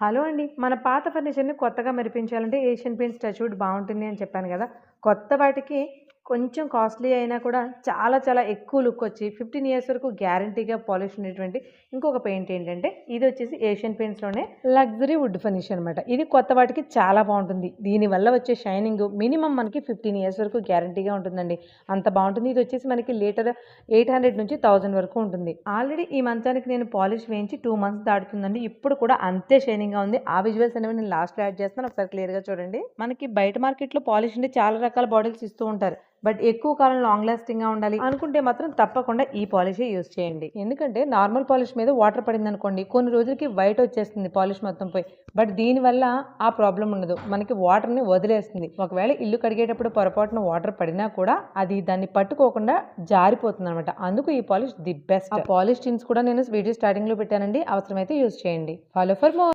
Hello అండి. మన పాత ఫర్నిచర్‌ని కొత్తగా మెరిపించాలంటే ఏషియన్ పెయింట్స్ టచ్ వుడ్ బావుంటుంది అని చెప్పాను గదా! కొత్త వాటికి కొంచెం కాస్ట్‌లీ అయినా కూడా చాలా చాలా ఎక్కువ లుక్ వచ్చి 15 ఇయర్స్ వరకు గ్యారంటీగా పాలిష్ ఉండేటువంటి ఇంకొక పెయింట్ ఏంటంటే ఇదొచ్చేసి ఏషియన్ పెయింట్స్‌లోనే లగ్జరీ వుడ్ ఫినిష్ అనమాట. ఇది కొత్త వాటికి చాలా బావుంటుంది. దీనివల్ల వచ్చే షైనింగ్ మినిమమ్ మనకి 15 ఇయర్స్ వరకు గ్యారంటీగా ఉంటుందండి. అంత బావుంటుంది. ఇదొచ్చేసి మనకి లీటర్ 800 నుంచి 1000 వరకు ఉంటుంది. ఆల్రెడీ ఈ మంచానికి నేను పాలిష్ వేయించి 2 మంత్స్ దాటుతుందండి. ఇప్పుడు కూడా అంతే షైనింగ్‌గా ఉంది. ఆ విజువల్స్ అనేవి నేను లాస్ట్‌లో యాడ్ చేస్తున్నాను. ఒకసారి క్లియర్‌గా చూడండి. మనకి బయట మార్కెట్‌లో పాలిష్ అంటే చాలా రకాల బాటిల్స్ ఇస్తూ ఉంటారు. బట్ ఎక్కువ కాలం లాంగ్ లాస్టింగ్‌గా ఉండాలి అనుకుంటే మాత్రం తప్పకుండా ఈ పాలిషే యూజ్ చేయండి. ఎందుకంటే నార్మల్ పాలిష్ మీద వాటర్ పడిందనుకోండి కొన్ని రోజులకి వైట్ వచ్చేస్తుంది పాలిష్ మొత్తం పోయి. బట్ దీనివల్ల ఆ ప్రాబ్లమ్ ఉండదు. మనకి వాటర్‌ని వదిలేస్తుంది. ఒకవేళ ఇల్లు కడిగేటప్పుడు పొరపాటున వాటర్ పడినా కూడా అది దాన్ని పట్టుకోకుండా జారిపోతుందనమాట. అందుకు ఈ పాలిష్ ది బెస్ట్. ఆ పాలిష్ టిన్స్ కూడా నేను వీడియో స్టార్టింగ్‌లో పెట్టానండి. అవసరమైతే యూజ్ చేయండి. Follow for more.